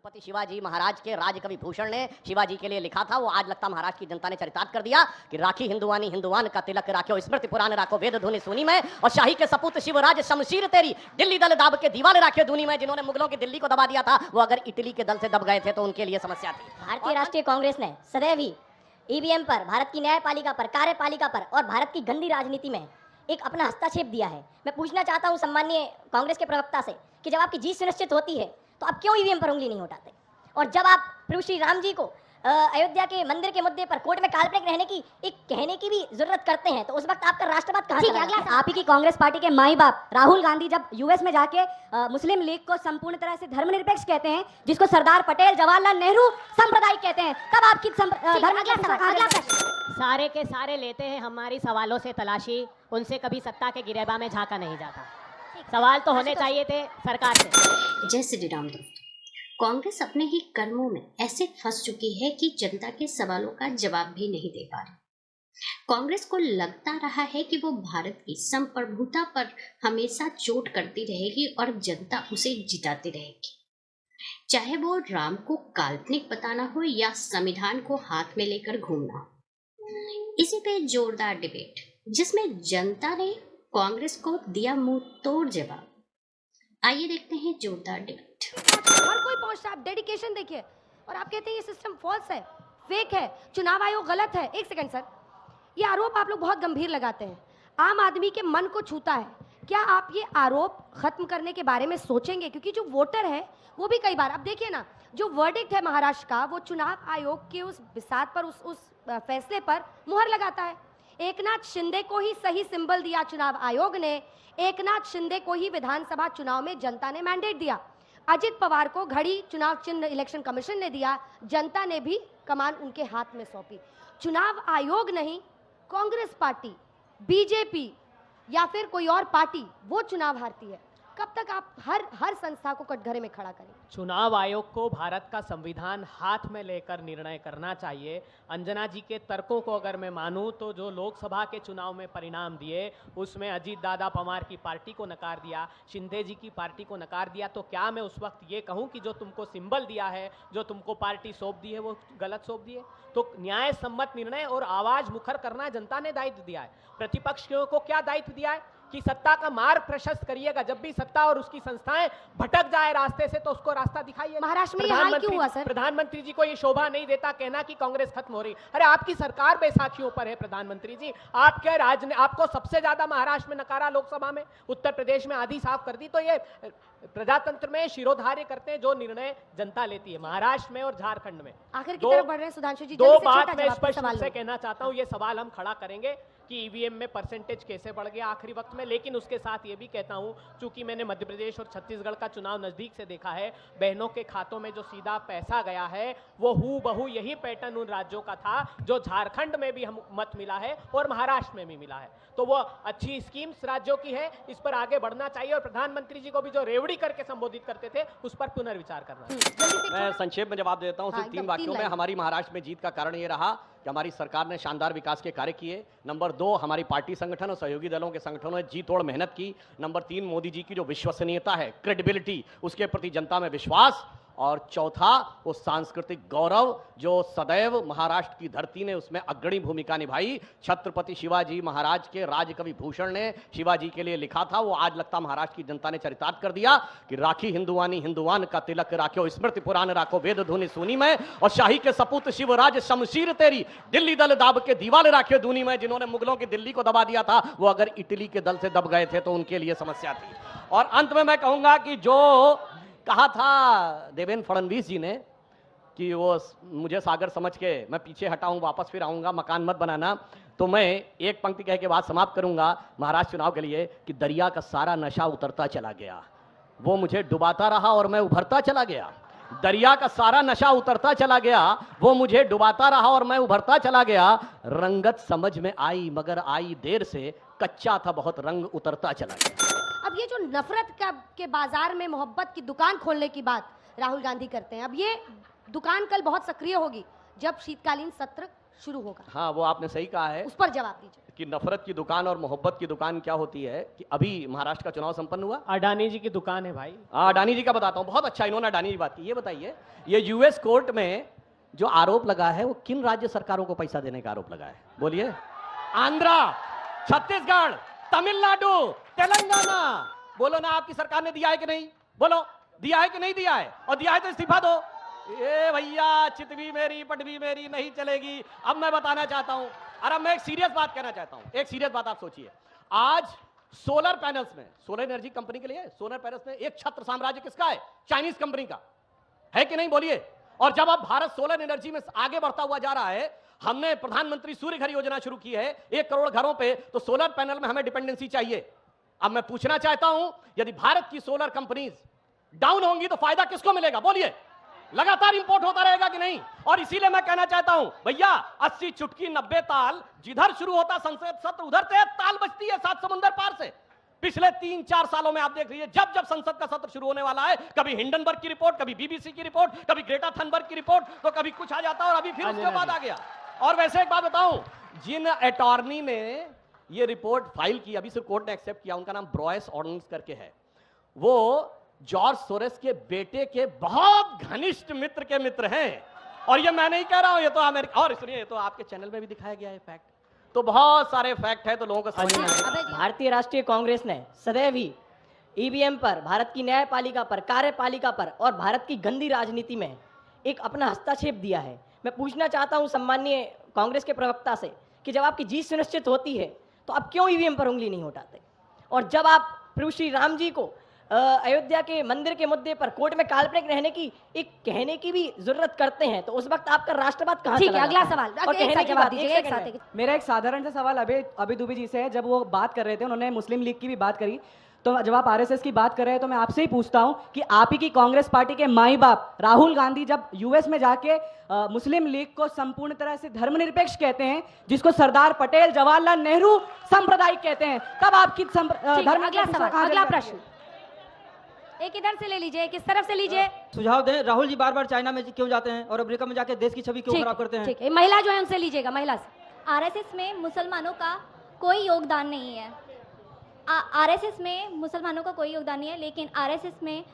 छत्रपति शिवाजी महाराज के राजकवि भूषण ने शिवाजी के लिए लिखा था, वो आज लगता महाराज की जनता ने चरितार्थ कर दिया कि राखी हिंदुवानी हिंदुवान का तिलक राख्यो, स्मृति पुराण राखो, वेद धुनि सुनी में, और शाही के सपूत शिवराज शमशीर तेरी, दिल्ली दल दाब के दीवाल राखे दूनी में। जिन्होंने मुगलों की दिल्ली को दबा दिया था, वो अगर इटली के दल से दब गए थे तो उनके लिए समस्या थी। भारतीय राष्ट्रीय कांग्रेस ने सदैव ही ईवीएम पर, भारत की न्यायपालिका पर, कार्यपालिका पर और भारत की गंदी राजनीति में एक अपना हस्तक्षेप दिया है। मैं पूछना चाहता हूं सम्माननीय कांग्रेस के प्रवक्ता से कि जब आपकी जीत सुनिश्चित होती है तो आप क्यों ईवीएम पर उंगली नहीं उठाते, और जब आप प्रभु श्री राम जी को अयोध्या के मंदिर के मुद्दे पर कोर्ट में काल्पनिक रहने की एक कहने की भी जरूरत करते हैं, तो उस वक्त आपका राष्ट्रवाद कहां चला गया? आप ही की कांग्रेस पार्टी के माई बाप राहुल गांधी जब यूएस में जाके मुस्लिम लीग को संपूर्ण तरह से धर्मनिरपेक्ष कहते हैं, जिसको सरदार पटेल जवाहरलाल नेहरू सांप्रदायिक कहते हैं, तब आपकी सारे के सारे लेते हैं हमारी सवालों से तलाशी, उनसे कभी सत्ता के गिरेबा में झांका नहीं जाता। सवाल तो होने चाहिए थे सरकार से। जय श्री राम दोस्तों, कांग्रेस अपने ही कर्मों में ऐसे फंस चुकी है कि जनता के सवालों का जवाब भी नहीं दे पा रही। कांग्रेस को लगता रहा है कि वो भारत की संप्रभुता पर हमेशा चोट करती रहेगी और जनता उसे जिताती रहेगी, चाहे वो राम को काल्पनिक बताना हो या संविधान को हाथ में लेकर घूमना हो। इसी पे जोरदार डिबेट, जिसमें जनता ने कांग्रेस को दिया मुंह तोड़ जवाब। आइए देखते हैं जोरदार डिबेट। हर कोई पहुंचता है, आप डेडिकेशन देखिए, और आप कहते हैं ये सिस्टम फॉल्स है, फेक है, चुनाव आयोग गलत है। एक सेकंड सर, ये आरोप आप लोग बहुत गंभीर लगाते हैं, आम आदमी के मन को छूता है। क्या आप ये आरोप खत्म करने के बारे में सोचेंगे? क्योंकि जो वोटर है वो भी कई बार, आप देखिए ना, जो वर्डिक्ट है महाराष्ट्र का, वो चुनाव आयोग के उस बिसात पर, उस फैसले पर मुहर लगाता है। एकनाथ शिंदे को ही सही सिंबल दिया चुनाव आयोग ने, एकनाथ शिंदे को ही विधानसभा चुनाव में जनता ने मैंडेट दिया, अजित पवार को घड़ी चुनाव चिन्ह इलेक्शन कमीशन ने दिया, जनता ने भी कमान उनके हाथ में सौंपी। चुनाव आयोग नहीं, कांग्रेस पार्टी, बीजेपी या फिर कोई और पार्टी वो चुनाव हारती है। कब तक आप हर संस्था को कटघरे में खड़ा करें? चुनाव आयोग को भारत का संविधान हाथ में लेकर निर्णय करना चाहिए। अंजना जी के तर्कों को अगर मैं मानूं तो जो लोकसभा के चुनाव में परिणाम दिए, उसमें अजीत दादा पवार की पार्टी को नकार दिया, शिंदे जी की पार्टी को नकार दिया, तो क्या मैं उस वक्त ये कहूं कि जो तुमको सिंबल दिया है, जो तुमको पार्टी सौंप दी है, वो गलत सौंप दी है? तो न्याय सम्मत निर्णय और आवाज मुखर करना जनता ने दायित्व दिया है। प्रतिपक्षियों को क्या दायित्व दिया है कि सत्ता का मार्ग प्रशस्त करिएगा, जब भी सत्ता और उसकी संस्थाएं भटक जाए रास्ते से तो उसको रास्ता दिखाइए। महाराष्ट्र में ये हाल क्यों हुआ सर? प्रधानमंत्री जी को ये शोभा नहीं देता कहना कि कांग्रेस खत्म हो रही। अरे आपकी सरकार बैसाखियों पर है प्रधानमंत्री जी, आपके राज्य ने आपको सबसे ज्यादा महाराष्ट्र में नकारा, लोकसभा में, उत्तर प्रदेश में आधी साफ कर दी। तो ये प्रजातंत्र में शिरोधार्य करते हैं जो निर्णय जनता लेती है, महाराष्ट्र में और झारखंड में। आखिर की तरफ बढ़ रहे हैं सुधांशु जी। दो बात मैं स्पष्ट रूप से कहना चाहता हूं, ये सवाल हम खड़ा करेंगे कि ईवीएम में परसेंटेज कैसे बढ़ गया आखिरी वक्त में, लेकिन उसके साथ ये भी कहता हूं, चूंकि मैंने मध्य प्रदेश और छत्तीसगढ़ का चुनाव नजदीक से देखा है, बहनों के खातों में जो सीधा पैसा गया है वो हूबहू यही पैटर्न उन राज्यों का था जो झारखंड में भी हम मत मिला है और महाराष्ट्र में भी मिला है। तो वो अच्छी स्कीम्स राज्यों की है, इस पर आगे बढ़ना चाहिए, और प्रधानमंत्री जी को भी जो रेवड़ी करके संबोधित करते थे उस पर पुनर्विचार करना चाहिए। मैं संक्षेप में जवाब देता हूं, सिर्फ 3 वाक्यों में। हमारी महाराष्ट्र में जीत का कारण ये रहा कि हमारी सरकार ने शानदार विकास के कार्य किए। नंबर 2, हमारी पार्टी संगठन और सहयोगी दलों के संगठनों ने जी तोड़ मेहनत की। नंबर 3, मोदी जी की जो विश्वसनीयता है, क्रेडिबिलिटी, उसके प्रति जनता में विश्वास। और चौथा, वो सांस्कृतिक गौरव जो सदैव महाराष्ट्र की धरती ने उसमें अग्रणी भूमिका निभाई। छत्रपति शिवाजी महाराज के राजकवि भूषण ने शिवाजी के लिए लिखा था, वो आज लगता महाराष्ट्र की जनता ने चरितार्थ कर दिया कि राखी हिंदुवानी हिंदुवान का तिलक राख्यो, स्मृति पुराण राखो, वेद धुनि सुनी में, और शाही के सपूत शिवराज शमशीर तेरी, दिल्ली दल दाब के दीवाल राख्यो दूनी में। जिन्होंने मुगलों की दिल्ली को दबा दिया था, वो अगर इटली के दल से दब गए थे तो उनके लिए समस्या थी। और अंत में मैं कहूंगा कि जो कहा था देवेंद्र फडणवीस जी ने कि वो मुझे सागर समझ के मैं पीछे हटाऊं, वापस फिर आऊंगा, मकान मत बनाना, तो मैं एक पंक्ति कह के बात समाप्त करूंगा महाराष्ट्र चुनाव के लिए कि दरिया का सारा नशा उतरता चला गया, वो मुझे डुबाता रहा और मैं उभरता चला गया। दरिया का सारा नशा उतरता चला गया, वो मुझे डुबाता रहा और मैं उभरता चला गया। रंगत समझ में आई मगर आई देर से, कच्चा था बहुत रंग उतरता चला गया। अब ये जो नफरत के बाजार में मोहब्बत की दुकान खोलने की बात राहुल गांधी करते हैं, अब ये दुकान कल बहुत सक्रिय होगी जब शीतकालीन सत्र शुरू होगा, हाँ, वो आपने सही कहा है उस पर जवाब दीजिए। कि नफरत की दुकान और मोहब्बत की दुकान क्या होती है कि अभी महाराष्ट्र का चुनाव संपन्न हुआ। अडानी जी की दुकान है भाई। अडानी जी का बताता हूं, बहुत अच्छा इन्होंने अडानी जी बात की। ये बताइए, ये यूएस कोर्ट में जो आरोप लगा है वो किन राज्य सरकारों को पैसा देने का आरोप लगा है? बोलिए। आंध्रा, छत्तीसगढ़, तमिलनाडु, तेलंगाना। बोलो ना, आपकी सरकार ने दिया है कि नहीं? बोलो, दिया है कि नहीं दिया है? और दिया है तो इस्तीफा दो। ए भैया, चितवी मेरी पटवी मेरी नहीं चलेगी। अब मैं बताना चाहता हूं, और अब मैं एक सीरियस बात कहना चाहता हूं। एक सीरियस बात आप सोचिए, आज सोलर पैनल्स में, सोलर एनर्जी कंपनी के लिए सोलर पैनल्स में एक छत्र साम्राज्य किसका है? चाइनीज कंपनी का है कि नहीं? बोलिए। और जब अब भारत सोलर एनर्जी में आगे बढ़ता हुआ जा रहा है, हमने प्रधानमंत्री सूर्य घर योजना शुरू की है 1 करोड़ घरों पे, तो सोलर पैनल में हमें डिपेंडेंसी चाहिए। अब मैं पूछना चाहता हूं, यदि भारत की सोलर कंपनीज डाउन होंगी तो फायदा किसको मिलेगा? बोलिए। लगातार इंपोर्ट होता रहेगा कि नहीं? और इसीलिए मैं कहना चाहता हूं, भैया 80 चुटकी 90 ताल, जिधर शुरू होता संसद सत्र उधर से ताल बजती है 7 समुंदर पार से। पिछले 3-4 सालों में आप देख लीजिए, जब जब संसद का सत्र शुरू होने वाला है, कभी हिंडनबर्ग की रिपोर्ट, कभी बीबीसी की रिपोर्ट, कभी ग्रेटा थनबर्ग की रिपोर्ट, तो कभी कुछ आ जाता और अभी फिर उसके बाद आ गया। और वैसे एक बात बताऊं, जिन अटॉर्नी ने ये रिपोर्ट फाइल की, अभी सिर्फ कोर्ट ने एक्सेप्ट किया, उनका नाम ब्रॉयस ऑर्डन्स करके है। वो जॉर्ज सोरेस के बेटे के बहुत घनिष्ठ मित्र के मित्र हैं। और ये मैं नहीं कह रहा हूं, ये तो अमेरिका, और सुनिए, ये तो आपके चैनल में भी दिखाया गया है फैक्ट। तो बहुत सारे फैक्ट है, तो लोगों को समझ में आएगा। भारतीय राष्ट्रीय कांग्रेस ने सदैव ही ईवीएम पर, भारत की न्यायपालिका पर, कार्यपालिका पर और भारत की गंदी राजनीति में एक अपना हस्तक्षेप दिया है। मैं पूछना चाहता हूं सम्मानीय कांग्रेस के प्रवक्ता से कि जब आपकी जीत सुनिश्चित होती है तो आप क्यों ईवीएम पर उंगली नहीं उठाते? और जब आप प्रभु श्री राम जी को अयोध्या के मंदिर के मुद्दे पर कोर्ट में काल्पनिक रहने की एक कहने की भी जरूरत करते हैं, तो उस वक्त आपका राष्ट्रवाद कहां? ठीक है, अगला सवाल। और एक कहने साथ की जवाब बात, दीजिए, एक एक सेकंड साथ। मेरा एक साधारण सा सवाल अभी दुबे जी से है। जब वो बात कर रहे थे, उन्होंने मुस्लिम लीग की भी बात करी, तो जब आप आरएसएस की बात कर रहे हैं तो मैं आपसे ही पूछता हूं कि आप ही की कांग्रेस पार्टी के माई बाप राहुल गांधी जब यूएस में जाके मुस्लिम लीग को संपूर्ण तरह से धर्मनिरपेक्ष कहते हैं, जिसको सरदार पटेल जवाहरलाल नेहरू सांप्रदायिक कहते हैं, तब आपकी अगला सवाल, अगला प्रश्न। एक इधर से ले लीजिए, एक इस तरफ से लीजिए। सुझाव दें, राहुल जी बार बार चाइना में क्यों जाते हैं और अमेरिका में जाके देश की छवि क्यों खराब करते हैं? ठीक है, महिला जो है उनसे लीजिएगा, महिला से। आरएसएस में मुसलमानों का कोई योगदान नहीं है। आरएसएस में मुसलमानों का कोई योगदान नहीं है, लेकिन आरएसएस में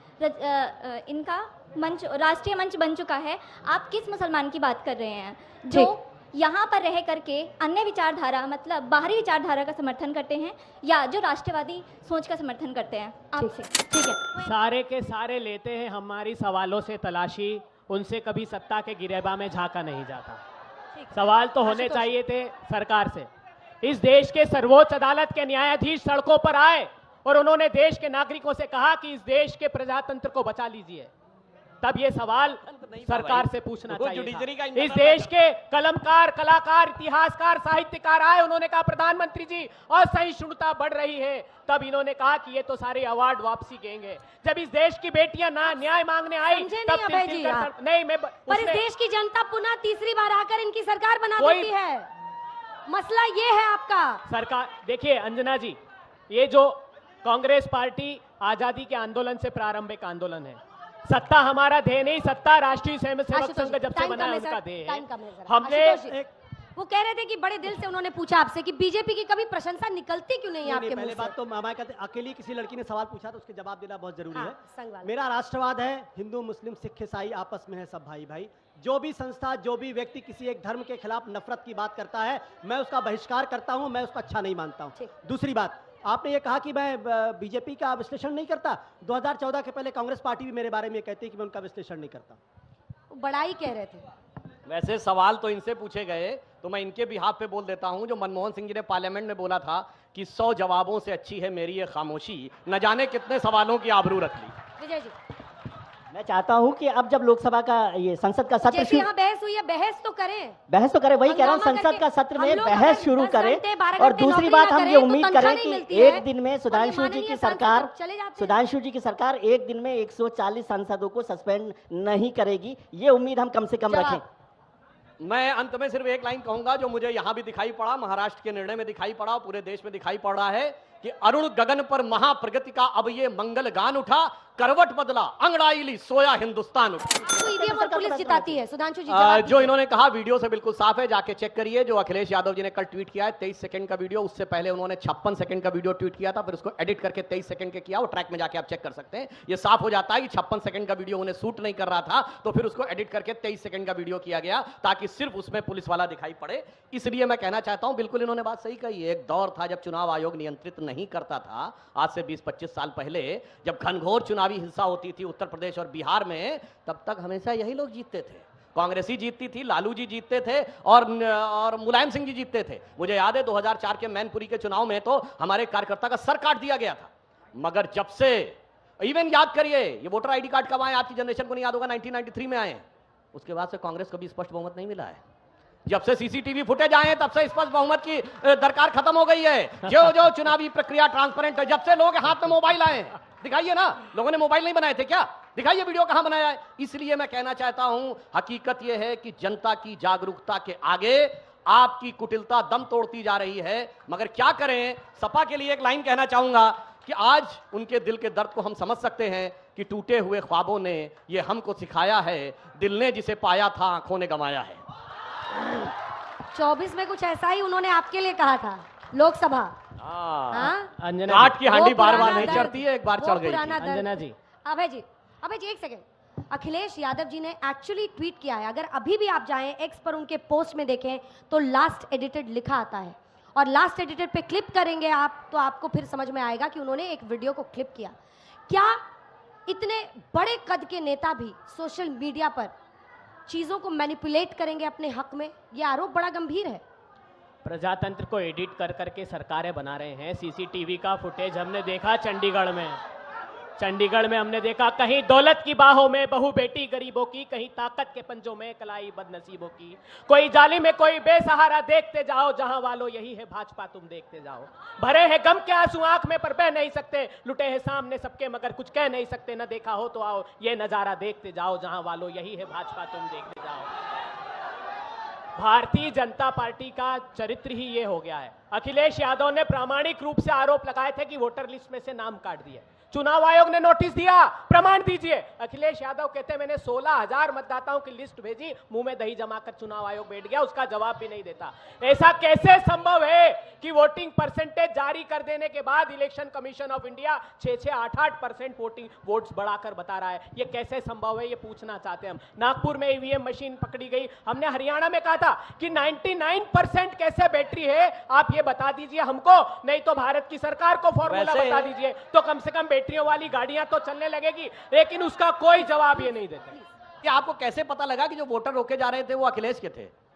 इनका मंच, राष्ट्रीय मंच बन चुका है। आप किस मुसलमान की बात कर रहे हैं जो यहाँ पर रह करके अन्य विचारधारा, मतलब बाहरी विचारधारा का समर्थन करते हैं, या जो राष्ट्रवादी सोच का समर्थन करते हैं? आपसे ठीक है। सारे के सारे लेते हैं हमारी सवालों से तलाशी, उनसे कभी सत्ता के गिरेबा में झांका नहीं जाता। सवाल तो होने चाहिए थे सरकार से। इस देश के सर्वोच्च अदालत के न्यायाधीश सड़कों पर आए और उन्होंने देश के नागरिकों से कहा कि इस देश के प्रजातंत्र को बचा लीजिए। तब ये सवाल सरकार से पूछना चाहिए था। इस देश के कलमकार, कलाकार, इतिहासकार, साहित्यकार आए, उन्होंने कहा प्रधानमंत्री जी असहिष्णुता बढ़ रही है, तब इन्होंने कहा कि ये तो सारे अवार्ड वापसी देंगे। जब इस देश की बेटियां ना न्याय मांगने आई, तब नहीं, मैं पर इस देश की जनता पुनः तीसरी बार आकर इनकी सरकार बना देती है। मसला ये है आपका। सरकार देखिए अंजना जी, ये जो कांग्रेस पार्टी आजादी के आंदोलन से प्रारंभिक आंदोलन है, सत्ता हमारा ध्येय नहीं, सत्ता राष्ट्रीय स्वयंसेवक संघ जब से बना है उसका ध्येय है। हमने वो कह रहे थे कि बड़े दिल से उन्होंने पूछा आपसे कि बीजेपी की कभी प्रशंसा निकलती क्यों नहीं आपके मुंह से? पहले बात तो मामा कहते अकेली किसी लड़की ने सवाल पूछा तो उसके जवाब देना बहुत जरूरी हाँ, है। मेरा राष्ट्रवाद है, हिंदू मुस्लिम सिख ईसाई आपस में है सब भाई भाई। जो भी संस्था, जो भी व्यक्ति किसी एक धर्म के खिलाफ नफरत की बात करता है, मैं उसका बहिष्कार करता हूं, मैं उसका अच्छा नहीं मानता हूं। दूसरी बात, आपने ये कहा कि मैं बीजेपी का विश्लेषण नहीं करता। 2014 के पहले कांग्रेस पार्टी भी मेरे बारे में कहती है कि मैं उनका विश्लेषण नहीं करता। बड़ा ही कह रहे थे। वैसे सवाल तो इनसे पूछे गए, तो मैं इनके बिहाफ पे बोल देता हूं। जो मनमोहन सिंह जी ने पार्लियामेंट में बोला था कि 100 जवाबों से अच्छी है मेरी ये खामोशी, न जाने कितने सवालों की आबरू रख ली। विजय जी, मैं चाहता हूं कि अब जब लोकसभा का ये संसद का सत्र जैसे यहाँ बहस हुई है, बहस तो करें, बहस तो करें, वही कह रहा हूं, संसद का सत्र में बहस शुरू करें। और दूसरी बात, हम ये उम्मीद करें कि एक दिन में सुधांशु जी की सरकार एक दिन में 140 सांसदों को सस्पेंड नहीं करेगी, ये उम्मीद हम कम से कम रखें। मैं अंत में सिर्फ एक लाइन कहूंगा जो मुझे यहां भी दिखाई पड़ा, महाराष्ट्र के निर्णय में दिखाई पड़ा, पूरे देश में दिखाई पड़ रहा है कि अरुण गगन पर महाप्रगति का अब ये मंगल गान उठा। करवट बदला, अंगड़ाई ली, सोया हिंदुस्तान उठा। तो ईवीएम और पुलिस जिताती है, सुधांशु जी जो इन्होंने कहा वीडियो से बिल्कुल साफ है, जाके चेक करिए। जो अखिलेश यादव जी ने कल ट्वीट किया है 23 सेकंड का वीडियो, उससे पहले उन्होंने 56 सेकंड का वीडियो ट्वीट किया था, फिर उसको एडिट करके 23 सेकंड के किया। वो ट्रैक में जाके आप चेक कर सकते हैं, ये साफ हो जाता है कि 56 सेकंड का वीडियो उन्हें सूट नहीं कर रहा था, तो फिर उसको एडिट करके 23 सेकंड का वीडियो किया गया ताकि सिर्फ उसमें पुलिस वाला दिखाई पड़े। इसलिए मैं कहना चाहता हूं, बिल्कुल इन्होंने बात सही कही है। एक दौर था जब चुनाव आयोग नियंत्रित नहीं करता था, आज से 20-25 साल पहले, जब घनघोर चुनावी हिंसा होती थी उत्तर प्रदेश और बिहार में, तब तक हमेशा यही लोग जीतते थे। कांग्रेसी जीतती थी, लालू जी जीतते थे और मुलायम सिंह जी जीतते थे। मुझे याद है 2004 के मैनपुरी के चुनाव में तो हमारे कार्यकर्ता का सर काट दिया गया था। मगर जब से, इवन याद करिए, ये वोटर आईडी कार्ड कब आए, आपकी जनरेशन को नहीं याद होगा, 1993 में आए। उसके बाद से कांग्रेस को भी स्पष्ट बहुमत नहीं मिला है। जब से सीसीटीवी फुटेज आए तब से स्पष्ट बहुमत की दरकार खत्म हो गई है। जो जो चुनावी प्रक्रिया ट्रांसपेरेंट है, जब से लोग हाथ में मोबाइल आए, दिखाइए ना, लोगों ने मोबाइल नहीं बनाए थे क्या? दिखाइए वीडियो कहां बनाया है। इसलिए मैं कहना चाहता हूं, हकीकत यह है कि जनता की जागरूकता के आगे आपकी कुटिलता दम तोड़ती जा रही है। मगर क्या करें, सपा के लिए एक लाइन कहना चाहूंगा कि आज उनके दिल के दर्द को हम समझ सकते हैं कि टूटे हुए ख्वाबों ने ये हमको सिखाया है, दिल ने जिसे पाया था आंखों ने गंवाया है। 24 में कुछ ऐसा ही उन्होंने आपके लिए कहा था, लोकसभा। अंजना आठ की हांडी बार बार नहीं चढ़ती है, एक बार चढ़ गई। अंजना जी, अभय जी एक सेकेंड। अखिलेश यादव जी ने एक्चुअली ट्वीट किया है, अगर अभी भी आप जाएं एक्स पर उनके पोस्ट में देखें तो लास्ट एडिटेड लिखा आता है, और लास्ट एडिटेड पे क्लिक करेंगे आप तो आपको फिर समझ में आएगा कि उन्होंने एक वीडियो को क्लिप किया। क्या इतने बड़े कद के नेता भी सोशल मीडिया पर चीजों को मैनिपुलेट करेंगे अपने हक में? यह आरोप बड़ा गंभीर है। प्रजातंत्र को एडिट कर करके सरकारें बना रहे हैं। सीसीटीवी का फुटेज हमने देखा चंडीगढ़ में हमने देखा, कहीं दौलत की बाहों में बहू बेटी गरीबों की, कहीं ताकत के पंजों में कलाई बदनसीबों की। कोई जाली में कोई बेसहारा, देखते जाओ जहां वालों यही है भाजपा, तुम देखते जाओ। भरे हैं गम के आंसू आंख में पर बह नहीं सकते, लुटे हैं सामने सबके मगर कुछ कह नहीं सकते। न देखा हो तो आओ ये नजारा देखते जाओ, जहां वालों यही है भाजपा, तुम देखते जाओ। भारतीय जनता पार्टी का चरित्र ही ये हो गया है। अखिलेश यादव ने प्रामाणिक रूप से आरोप लगाए थे कि वोटर लिस्ट में से नाम काट दिए। चुनाव आयोग ने नोटिस दिया, प्रमाण दीजिए। अखिलेश यादव कहते मैंने 16,000 मतदाताओं की लिस्ट भेजी, मुंह में दही जमाकर चुनाव आयोग बैठ गया, उसका जवाब भी नहीं देता। ऐसा कैसे संभव है कि वोटिंग परसेंटेज जारी कर देने के बाद election commission of India 6-8% voting votes बढ़ाकर बता रहा है? ये कैसे संभव है, ये पूछना चाहते हैं हम। नागपुर में ईवीएम मशीन पकड़ी गई, हमने हरियाणा में कहा था कि 99% कैसे बैटरी है, आप ये बता दीजिए हमको, नहीं तो भारत की सरकार को फॉर्मूला बता दीजिए, तो कम से कम बैटरियों वाली गाड़ियां तो चलने लगेगी। लेकिन उसका कोई जवाब ये नहीं देते। कि आपको कैसे पता लगा कि जो वोटर रोके जा रहे थे वो अखिलेश के थे?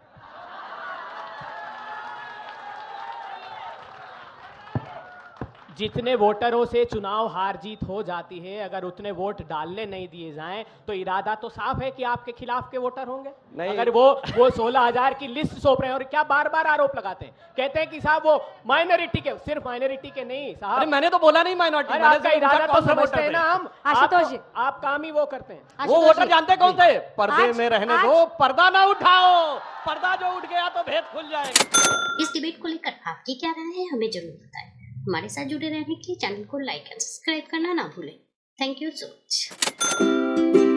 जितने वोटरों से चुनाव हार जीत हो जाती है, अगर उतने वोट डालने नहीं दिए जाएं तो इरादा तो साफ है कि आपके खिलाफ के वोटर होंगे। नहीं। अगर वो 16,000 की लिस्ट सौंप रहे हैं, और क्या बार बार आरोप लगाते हैं, कहते हैं कि साहब वो माइनॉरिटी के, सिर्फ माइनॉरिटी के नहीं साहब। अरे मैंने तो बोला नहीं माइनॉरिटी, आपका इरादा तो समझते हैं ना हम। आशुतोष जी, आप काम ही वो करते हैं। वो वोटर जानते कौन थे? पर्दे में रहने दो, पर्दा ना उठाओ, पर्दा जो उठ गया तो भेद खुल जाएगा। इस डिबेट को लेकर आपकी क्या राय है, हमें जरूर बताएं। हमारे साथ जुड़े रहने के लिए चैनल को लाइक एंड सब्सक्राइब करना ना भूलें। Thank you so much.